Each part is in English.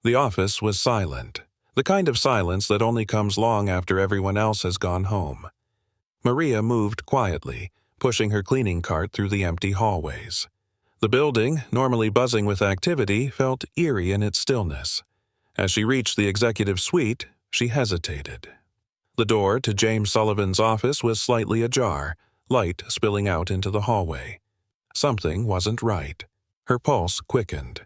The office was silent, the kind of silence that only comes long after everyone else has gone home. Maria moved quietly, pushing her cleaning cart through the empty hallways. The building, normally buzzing with activity, felt eerie in its stillness. As she reached the executive suite, she hesitated. The door to James Sullivan's office was slightly ajar, light spilling out into the hallway. Something wasn't right. Her pulse quickened.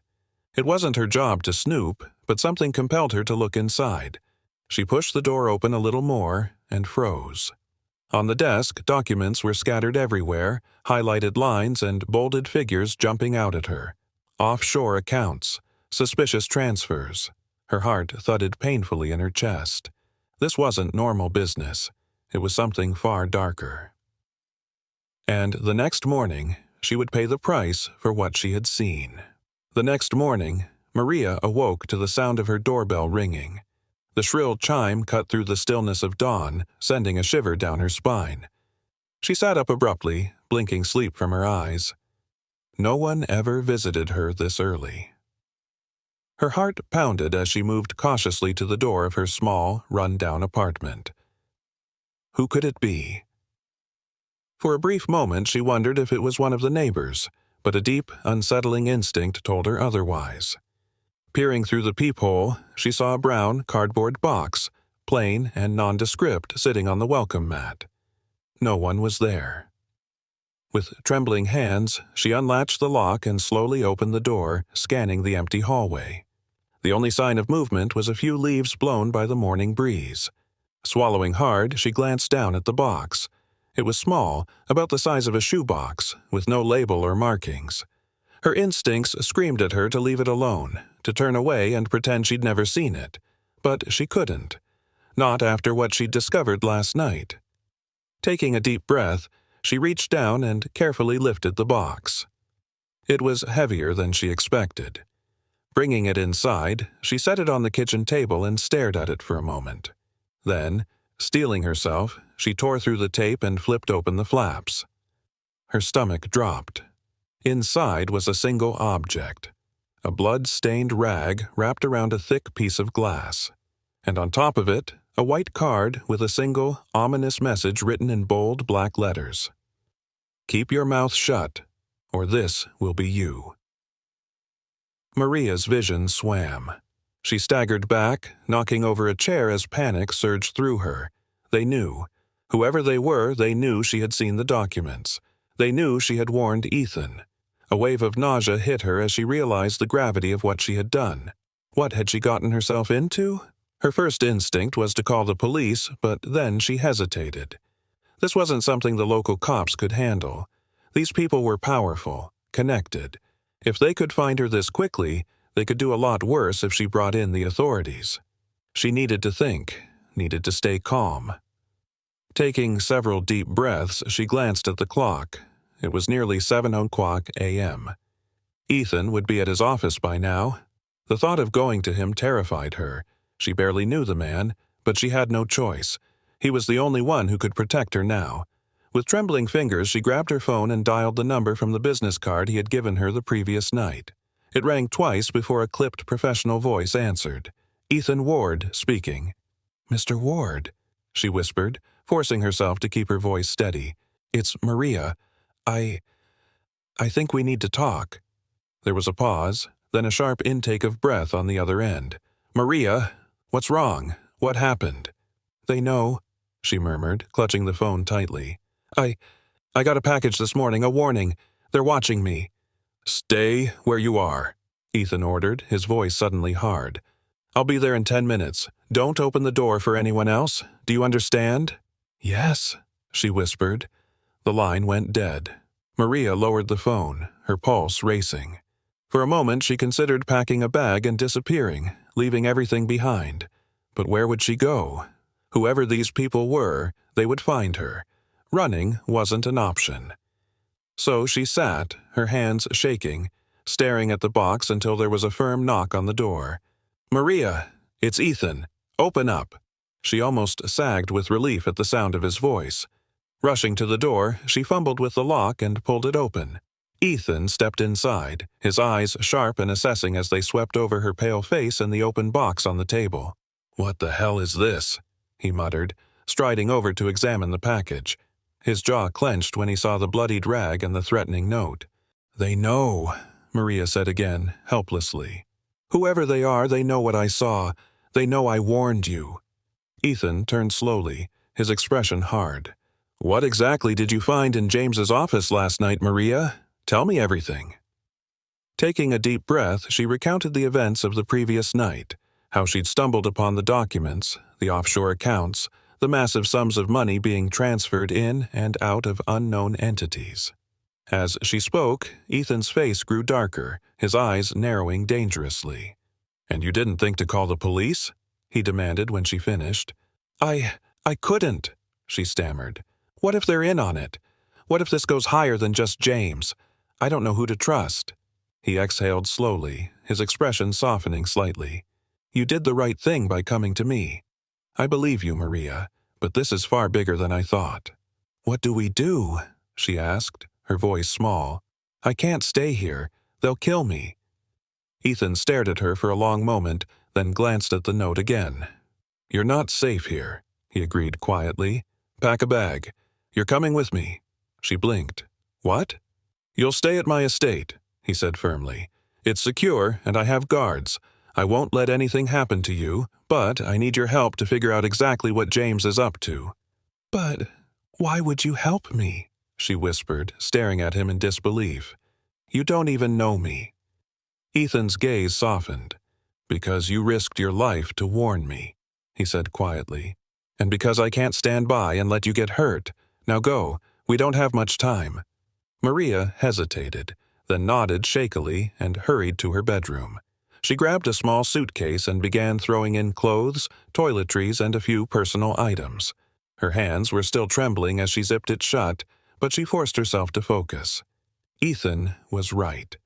It wasn't her job to snoop, but something compelled her to look inside. She pushed the door open a little more and froze. On the desk, documents were scattered everywhere, highlighted lines and bolded figures jumping out at her. Offshore accounts, suspicious transfers. Her heart thudded painfully in her chest. This wasn't normal business. It was something far darker. And the next morning, she would pay the price for what she had seen. The next morning, Maria awoke to the sound of her doorbell ringing. The shrill chime cut through the stillness of dawn, sending a shiver down her spine. She sat up abruptly, blinking sleep from her eyes. No one ever visited her this early. Her heart pounded as she moved cautiously to the door of her small, run-down apartment. Who could it be? For a brief moment she wondered if it was one of the neighbors, but a deep, unsettling instinct told her otherwise. Peering through the peephole, she saw a brown cardboard box, plain and nondescript, sitting on the welcome mat. No one was there. With trembling hands, she unlatched the lock and slowly opened the door, scanning the empty hallway. The only sign of movement was a few leaves blown by the morning breeze. Swallowing hard, she glanced down at the box. It was small, about the size of a shoebox, with no label or markings. Her instincts screamed at her to leave it alone, to turn away and pretend she'd never seen it. But she couldn't. Not after what she'd discovered last night. Taking a deep breath, she reached down and carefully lifted the box. It was heavier than she expected. Bringing it inside, she set it on the kitchen table and stared at it for a moment. Then, steeling herself, she tore through the tape and flipped open the flaps. Her stomach dropped. Inside was a single object, a blood-stained rag wrapped around a thick piece of glass. And on top of it, a white card with a single, ominous message written in bold black letters. Keep your mouth shut, or this will be you. Maria's vision swam. She staggered back, knocking over a chair as panic surged through her. They knew. Whoever they were, they knew she had seen the documents. They knew she had warned Ethan. A wave of nausea hit her as she realized the gravity of what she had done. What had she gotten herself into? Her first instinct was to call the police, but then she hesitated. This wasn't something the local cops could handle. These people were powerful, connected. If they could find her this quickly, they could do a lot worse if she brought in the authorities. She needed to think, needed to stay calm. Taking several deep breaths, she glanced at the clock. It was nearly 7:00 a.m. Ethan would be at his office by now. The thought of going to him terrified her. She barely knew the man, but she had no choice. He was the only one who could protect her now. With trembling fingers, she grabbed her phone and dialed the number from the business card he had given her the previous night. It rang twice before a clipped professional voice answered. Ethan Ward speaking. "Mr. Ward," she whispered, forcing herself to keep her voice steady. "It's Maria. I think we need to talk." There was a pause, then a sharp intake of breath on the other end. "Maria, what's wrong? What happened?" "They know," she murmured, clutching the phone tightly. I got a package this morning, a warning. They're watching me." "Stay where you are," Ethan ordered, his voice suddenly hard. "I'll be there in 10 minutes. Don't open the door for anyone else. Do you understand?" "Yes," she whispered. The line went dead. Maria lowered the phone, her pulse racing. For a moment she considered packing a bag and disappearing, leaving everything behind. But where would she go? Whoever these people were, they would find her. Running wasn't an option. So she sat, her hands shaking, staring at the box until there was a firm knock on the door. "Maria, it's Ethan. Open up." She almost sagged with relief at the sound of his voice. Rushing to the door, she fumbled with the lock and pulled it open. Ethan stepped inside, his eyes sharp and assessing as they swept over her pale face and the open box on the table. "What the hell is this?" he muttered, striding over to examine the package. His jaw clenched when he saw the bloodied rag and the threatening note. "They know," Maria said again, helplessly. "Whoever they are, they know what I saw. They know I warned you." Ethan turned slowly, his expression hard. "What exactly did you find in James's office last night, Maria? Tell me everything." Taking a deep breath, she recounted the events of the previous night, how she'd stumbled upon the documents, the offshore accounts, the massive sums of money being transferred in and out of unknown entities. As she spoke, Ethan's face grew darker, his eyes narrowing dangerously. "And you didn't think to call the police?" he demanded when she finished. I couldn't," she stammered. "What if they're in on it? What if this goes higher than just James? I don't know who to trust." He exhaled slowly, his expression softening slightly. "You did the right thing by coming to me. I believe you, Maria, but this is far bigger than I thought." "What do we do?" she asked, her voice small. "I can't stay here. They'll kill me." Ethan stared at her for a long moment, then glanced at the note again. "You're not safe here," he agreed quietly. "Pack a bag. You're coming with me." She blinked. "What?" "You'll stay at my estate," he said firmly. "It's secure, and I have guards. I won't let anything happen to you, but I need your help to figure out exactly what James is up to." "But why would you help me?" she whispered, staring at him in disbelief. "You don't even know me." Ethan's gaze softened. "Because you risked your life to warn me," he said quietly. "And because I can't stand by and let you get hurt. Now go, we don't have much time." Maria hesitated, then nodded shakily and hurried to her bedroom. She grabbed a small suitcase and began throwing in clothes, toiletries, and a few personal items. Her hands were still trembling as she zipped it shut, but she forced herself to focus. Ethan was right.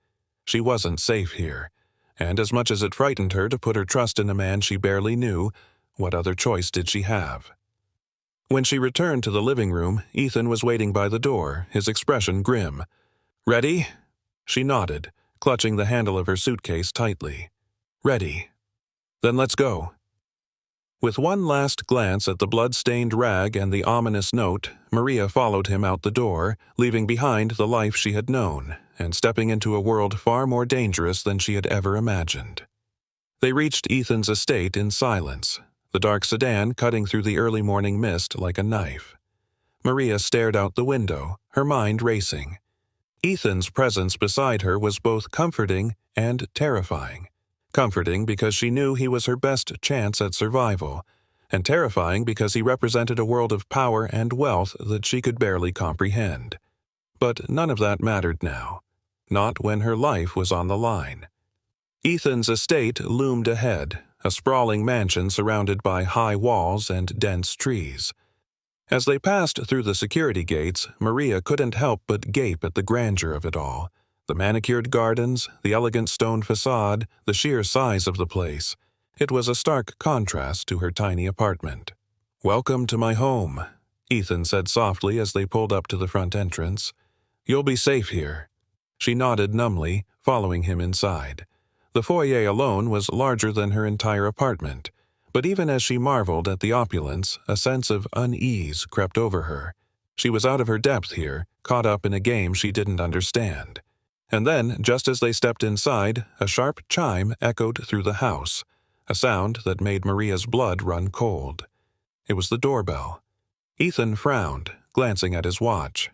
She wasn't safe here, and as much as it frightened her to put her trust in a man she barely knew, what other choice did she have? When she returned to the living room, Ethan was waiting by the door, his expression grim. "Ready?" She nodded, clutching the handle of her suitcase tightly. "Ready." "Then let's go." With one last glance at the blood-stained rag and the ominous note, Maria followed him out the door, leaving behind the life she had known, and stepping into a world far more dangerous than she had ever imagined. They reached Ethan's estate in silence, the dark sedan cutting through the early morning mist like a knife. Maria stared out the window, her mind racing. Ethan's presence beside her was both comforting and terrifying. Comforting because she knew he was her best chance at survival, and terrifying because he represented a world of power and wealth that she could barely comprehend. But none of that mattered now. Not when her life was on the line. Ethan's estate loomed ahead, a sprawling mansion surrounded by high walls and dense trees. As they passed through the security gates, Maria couldn't help but gape at the grandeur of it all. The manicured gardens, the elegant stone facade, the sheer size of the place. It was a stark contrast to her tiny apartment. "Welcome to my home," Ethan said softly as they pulled up to the front entrance. "You'll be safe here." She nodded numbly, following him inside. The foyer alone was larger than her entire apartment, but even as she marveled at the opulence, a sense of unease crept over her. She was out of her depth here, caught up in a game she didn't understand. And then, just as they stepped inside, a sharp chime echoed through the house, a sound that made Maria's blood run cold. It was the doorbell. Ethan frowned, glancing at his watch.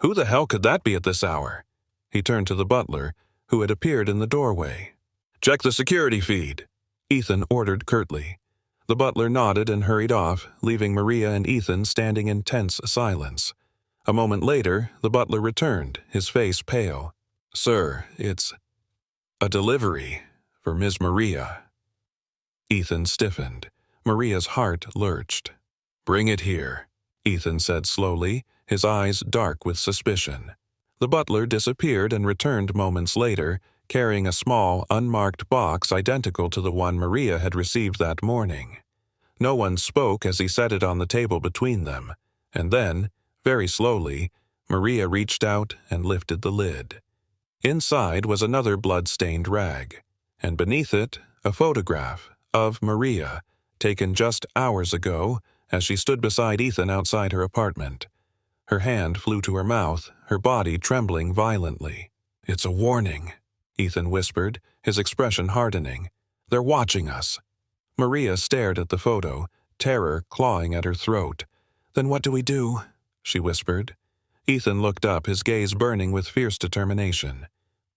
Who the hell could that be at this hour? He turned to the butler, who had appeared in the doorway. "Check the security feed," Ethan ordered curtly. The butler nodded and hurried off, leaving Maria and Ethan standing in tense silence. A moment later, the butler returned, his face pale. "Sir, it's a delivery for Ms. Maria." Ethan stiffened. Maria's heart lurched. "Bring it here," Ethan said slowly, his eyes dark with suspicion. The butler disappeared and returned moments later, carrying a small, unmarked box identical to the one Maria had received that morning. No one spoke as he set it on the table between them, and then, very slowly, Maria reached out and lifted the lid. Inside was another blood-stained rag, and beneath it, a photograph of Maria, taken just hours ago as she stood beside Ethan outside her apartment. Her hand flew to her mouth, her body trembling violently. "It's a warning," Ethan whispered, his expression hardening. "They're watching us." Maria stared at the photo, terror clawing at her throat. "Then what do we do?" she whispered. Ethan looked up, his gaze burning with fierce determination.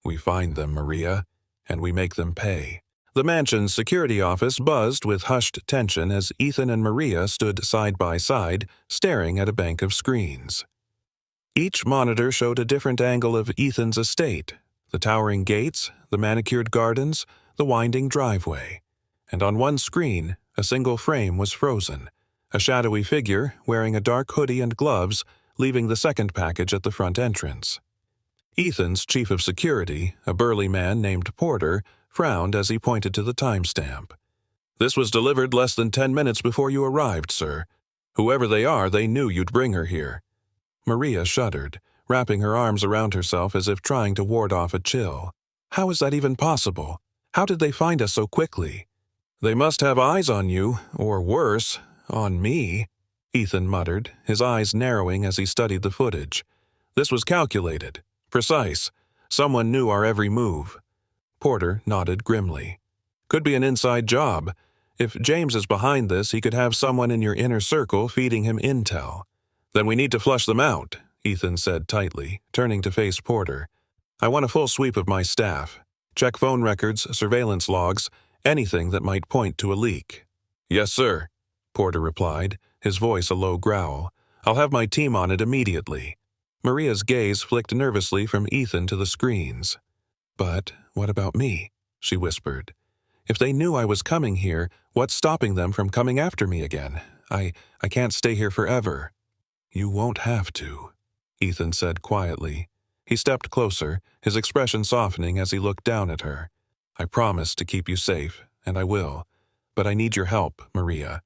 "We find them, Maria, and we make them pay." The mansion's security office buzzed with hushed tension as Ethan and Maria stood side by side, staring at a bank of screens. Each monitor showed a different angle of Ethan's estate: the towering gates, the manicured gardens, the winding driveway. And on one screen, a single frame was frozen, a shadowy figure wearing a dark hoodie and gloves, leaving the second package at the front entrance. Ethan's chief of security, a burly man named Porter, frowned as he pointed to the timestamp. "This was delivered less than 10 minutes before you arrived, sir. Whoever they are, they knew you'd bring her here." Maria shuddered, wrapping her arms around herself as if trying to ward off a chill. "How is that even possible? How did they find us so quickly?" "They must have eyes on you, or worse, on me," Ethan muttered, his eyes narrowing as he studied the footage. "This was calculated, precise. Someone knew our every move." Porter nodded grimly. "Could be an inside job. If James is behind this, he could have someone in your inner circle feeding him intel." "Then we need to flush them out," Ethan said tightly, turning to face Porter. "I want a full sweep of my staff. Check phone records, surveillance logs, anything that might point to a leak." "Yes, sir," Porter replied, his voice a low growl. "I'll have my team on it immediately." Maria's gaze flicked nervously from Ethan to the screens. "But what about me?" she whispered. "If they knew I was coming here, what's stopping them from coming after me again? I can't stay here forever." "You won't have to," Ethan said quietly. He stepped closer, his expression softening as he looked down at her. "I promise to keep you safe, and I will. But I need your help, Maria.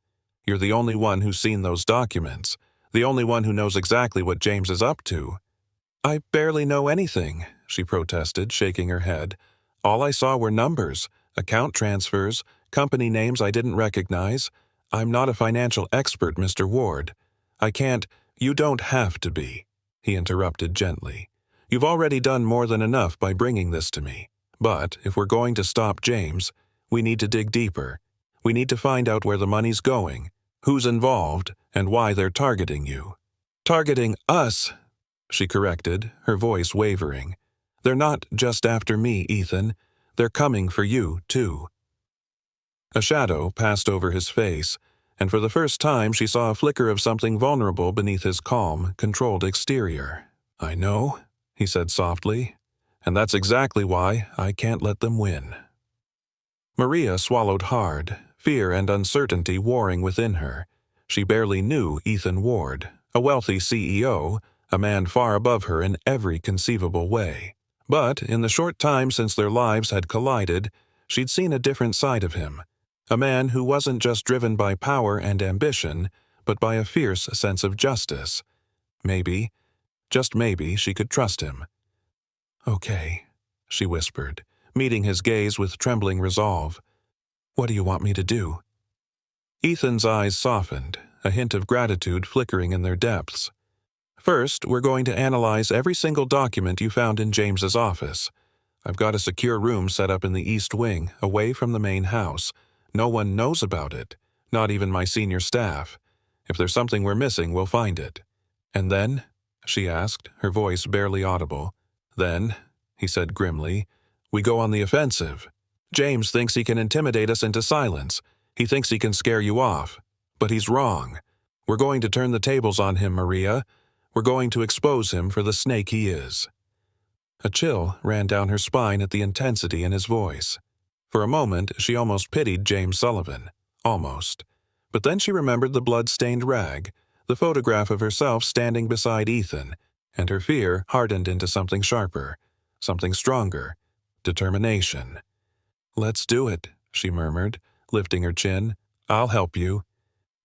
You're the only one who's seen those documents, the only one who knows exactly what James is up to." "I barely know anything," she protested, shaking her head. "All I saw were numbers, account transfers, company names I didn't recognize. I'm not a financial expert, Mr. Ward. I can't—" "You don't have to be," he interrupted gently. "You've already done more than enough by bringing this to me. But if we're going to stop James, we need to dig deeper. We need to find out where the money's going, who's involved, and why they're targeting you." "Targeting us," she corrected, her voice wavering. "They're not just after me, Ethan. They're coming for you, too." A shadow passed over his face, and for the first time she saw a flicker of something vulnerable beneath his calm, controlled exterior. "I know," he said softly, "and that's exactly why I can't let them win." Maria swallowed hard, fear and uncertainty warring within her. She barely knew Ethan Ward, a wealthy CEO, a man far above her in every conceivable way. But in the short time since their lives had collided, she'd seen a different side of him. A man who wasn't just driven by power and ambition, but by a fierce sense of justice. Maybe, just maybe, she could trust him. "Okay," she whispered, meeting his gaze with trembling resolve. "What do you want me to do?" Ethan's eyes softened, a hint of gratitude flickering in their depths. "First, we're going to analyze every single document you found in James's office. I've got a secure room set up in the East Wing, away from the main house. No one knows about it, not even my senior staff. If there's something we're missing, we'll find it." "And then?" she asked, her voice barely audible. "Then," he said grimly, "we go on the offensive. James thinks he can intimidate us into silence. He thinks he can scare you off. But he's wrong. We're going to turn the tables on him, Maria. We're going to expose him for the snake he is." A chill ran down her spine at the intensity in his voice. For a moment, she almost pitied James Sullivan. Almost. But then she remembered the blood-stained rag, the photograph of herself standing beside Ethan, and her fear hardened into something sharper, something stronger: determination. "Let's do it," she murmured, lifting her chin. "I'll help you."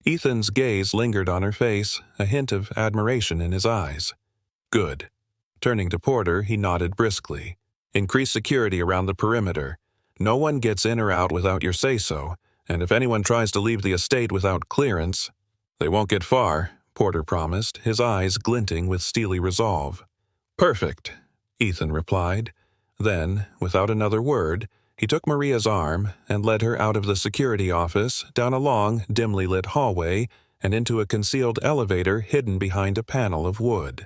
Ethan's gaze lingered on her face, a hint of admiration in his eyes. "Good." Turning to Porter, he nodded briskly. Increase security around the perimeter. No one gets in or out without your say-so, and if anyone tries to leave the estate without clearance, they won't get far, Porter promised, his eyes glinting with steely resolve. Perfect, Ethan replied. Then, without another word, he took Maria's arm and led her out of the security office, down a long, dimly lit hallway, and into a concealed elevator hidden behind a panel of wood.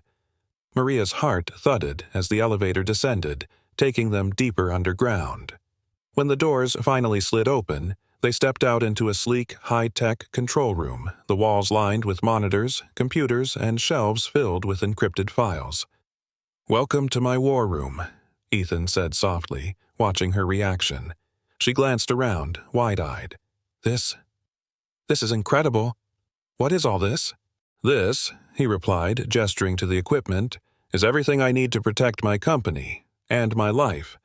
Maria's heart thudded as the elevator descended, taking them deeper underground. When the doors finally slid open, they stepped out into a sleek, high-tech control room, the walls lined with monitors, computers, and shelves filled with encrypted files. "Welcome to my war room," Ethan said softly, watching her reaction. She glanced around, wide-eyed. This is incredible. What is all this?" "This," he replied, gesturing to the equipment, "is everything I need to protect my company and my life.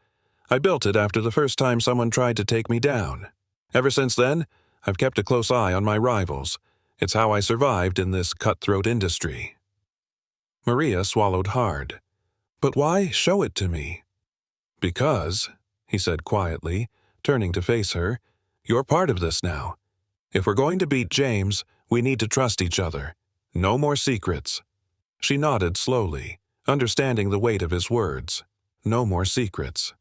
I built it after the first time someone tried to take me down. Ever since then, I've kept a close eye on my rivals. It's how I survived in this cutthroat industry." Maria swallowed hard. "But why show it to me?" "Because," he said quietly, turning to face her, "you're part of this now. If we're going to beat James, we need to trust each other. No more secrets." She nodded slowly, understanding the weight of his words. No more secrets.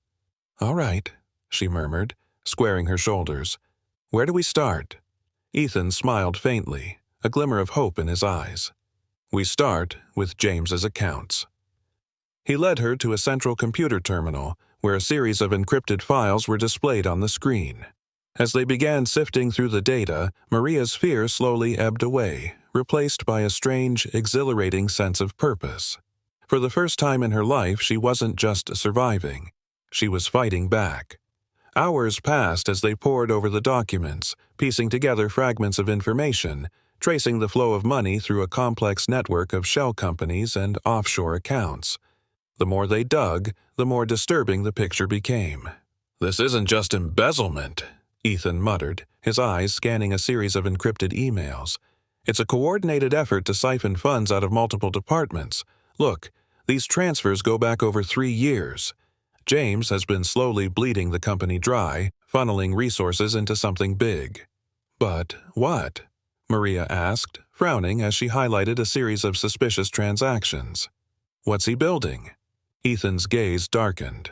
"All right," she murmured, squaring her shoulders. "Where do we start?" Ethan smiled faintly, a glimmer of hope in his eyes. "We start with James's accounts." He led her to a central computer terminal, where a series of encrypted files were displayed on the screen. As they began sifting through the data, Maria's fear slowly ebbed away, replaced by a strange, exhilarating sense of purpose. For the first time in her life, she wasn't just surviving. She was fighting back. Hours passed as they pored over the documents, piecing together fragments of information, tracing the flow of money through a complex network of shell companies and offshore accounts. The more they dug, the more disturbing the picture became. "This isn't just embezzlement," Ethan muttered, his eyes scanning a series of encrypted emails. "It's a coordinated effort to siphon funds out of multiple departments. Look, these transfers go back over 3 years. James has been slowly bleeding the company dry, funneling resources into something big." "But what?" Maria asked, frowning as she highlighted a series of suspicious transactions. "What's he building?" Ethan's gaze darkened.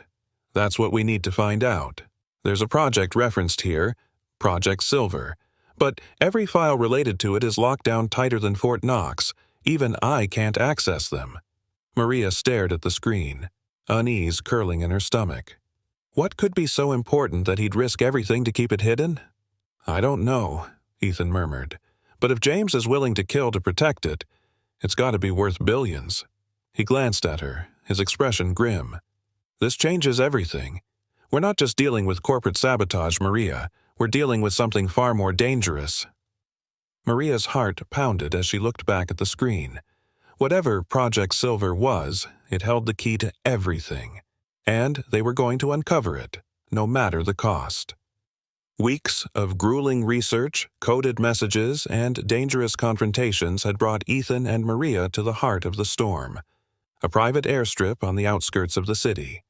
"That's what we need to find out. There's a project referenced here, Project Silver, but every file related to it is locked down tighter than Fort Knox. Even I can't access them." Maria stared at the screen, unease curling in her stomach. What could be so important that he'd risk everything to keep it hidden? "I don't know," Ethan murmured. "But if James is willing to kill to protect it, it's got to be worth billions." He glanced at her, his expression grim. "This changes everything. We're not just dealing with corporate sabotage, Maria. We're dealing with something far more dangerous." Maria's heart pounded as she looked back at the screen. Whatever Project Silver was, it held the key to everything. And they were going to uncover it, no matter the cost. Weeks of grueling research, coded messages, and dangerous confrontations had brought Ethan and Maria to the heart of the storm, a private airstrip on the outskirts of the city.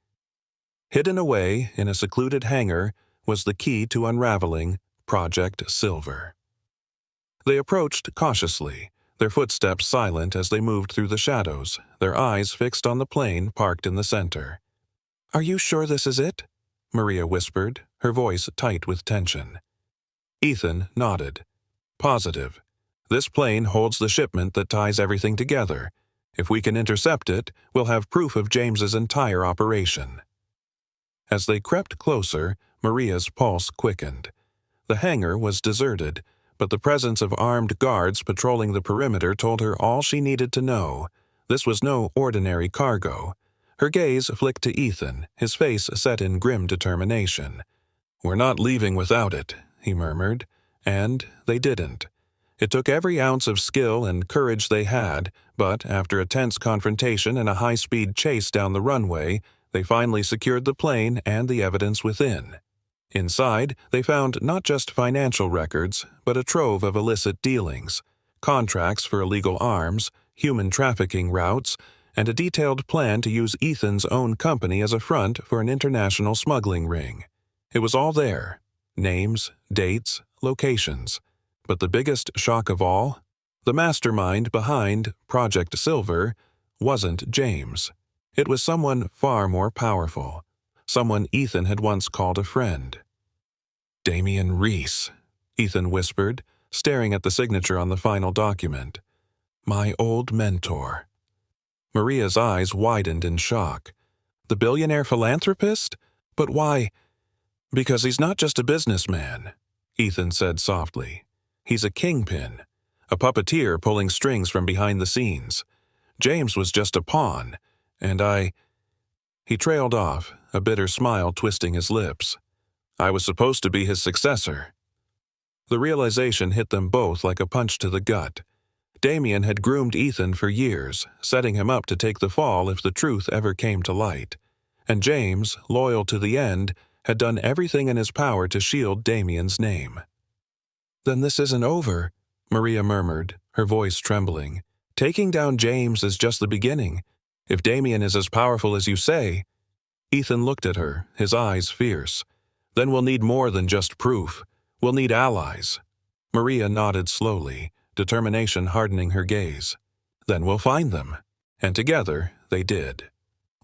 Hidden away in a secluded hangar was the key to unraveling Project Silver. They approached cautiously, their footsteps silent as they moved through the shadows, their eyes fixed on the plane parked in the center. "Are you sure this is it?" Maria whispered, her voice tight with tension. Ethan nodded. "Positive. This plane holds the shipment that ties everything together. If we can intercept it, we'll have proof of James's entire operation." As they crept closer, Maria's pulse quickened. The hangar was deserted, but the presence of armed guards patrolling the perimeter told her all she needed to know. This was no ordinary cargo. Her gaze flicked to Ethan, his face set in grim determination. "We're not leaving without it," he murmured, and they didn't. It took every ounce of skill and courage they had, but after a tense confrontation and a high-speed chase down the runway, they finally secured the plane and the evidence within. Inside, they found not just financial records, but a trove of illicit dealings, contracts for illegal arms, human trafficking routes, and a detailed plan to use Ethan's own company as a front for an international smuggling ring. It was all there: names, dates, locations. But the biggest shock of all? The mastermind behind Project Silver wasn't James. It was someone far more powerful, someone Ethan had once called a friend. "Damian Reese," Ethan whispered, staring at the signature on the final document. "My old mentor." Maria's eyes widened in shock. "The billionaire philanthropist? But why?" "Because he's not just a businessman," Ethan said softly. "He's a kingpin, a puppeteer pulling strings from behind the scenes. James was just a pawn, and He trailed off, a bitter smile twisting his lips. "I was supposed to be his successor." The realization hit them both like a punch to the gut. Damian had groomed Ethan for years, setting him up to take the fall if the truth ever came to light. And James, loyal to the end, had done everything in his power to shield Damian's name. "Then this isn't over," Maria murmured, her voice trembling. "Taking down James is just the beginning. If Damian is as powerful as you say—" Ethan looked at her, his eyes fierce. "Then we'll need more than just proof. We'll need allies." Maria nodded slowly, determination hardening her gaze. "Then we'll find them." And together they did.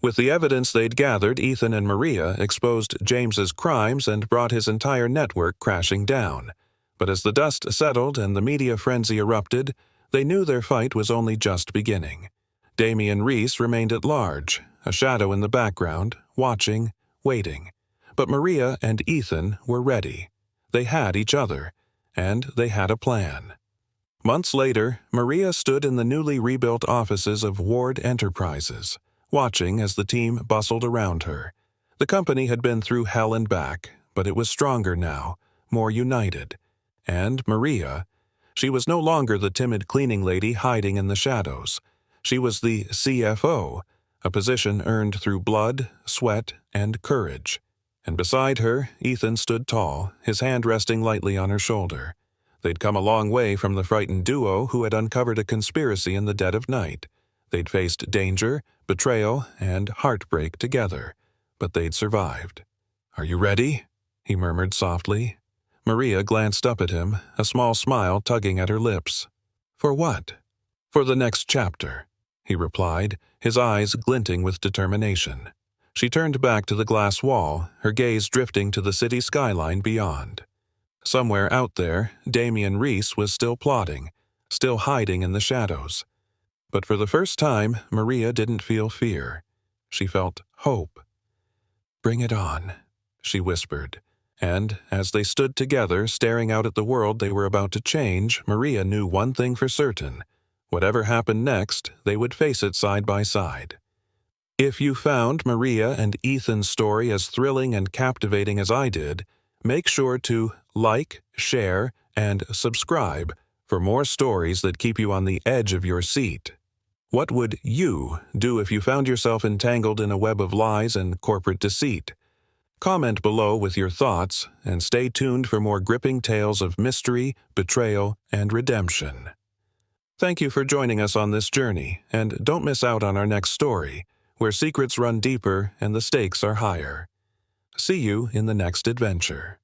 With the evidence they'd gathered, Ethan and Maria exposed James's crimes and brought his entire network crashing down. But as the dust settled and the media frenzy erupted, they knew their fight was only just beginning. Damian Reese remained at large, a shadow in the background, watching, waiting. But Maria and Ethan were ready. They had each other, and they had a plan. Months later, Maria stood in the newly rebuilt offices of Ward Enterprises, watching as the team bustled around her. The company had been through hell and back, but it was stronger now, more united. And Maria, she was no longer the timid cleaning lady hiding in the shadows. She was the CFO, a position earned through blood, sweat, and courage. And beside her, Ethan stood tall, his hand resting lightly on her shoulder. They'd come a long way from the frightened duo who had uncovered a conspiracy in the dead of night. They'd faced danger, betrayal, and heartbreak together, but they'd survived. "Are you ready?" he murmured softly. Maria glanced up at him, a small smile tugging at her lips. "For what?" "For the next chapter," he replied, his eyes glinting with determination. She turned back to the glass wall, her gaze drifting to the city skyline beyond. Somewhere out there, Damian Reese was still plotting, still hiding in the shadows. But for the first time, Maria didn't feel fear. She felt hope. "Bring it on," she whispered. And as they stood together, staring out at the world they were about to change, Maria knew one thing for certain. Whatever happened next, they would face it side by side. If you found Maria and Ethan's story as thrilling and captivating as I did, make sure to like, share, and subscribe for more stories that keep you on the edge of your seat. What would you do if you found yourself entangled in a web of lies and corporate deceit? Comment below with your thoughts, and stay tuned for more gripping tales of mystery, betrayal, and redemption. Thank you for joining us on this journey, and don't miss out on our next story, where secrets run deeper and the stakes are higher. See you in the next adventure.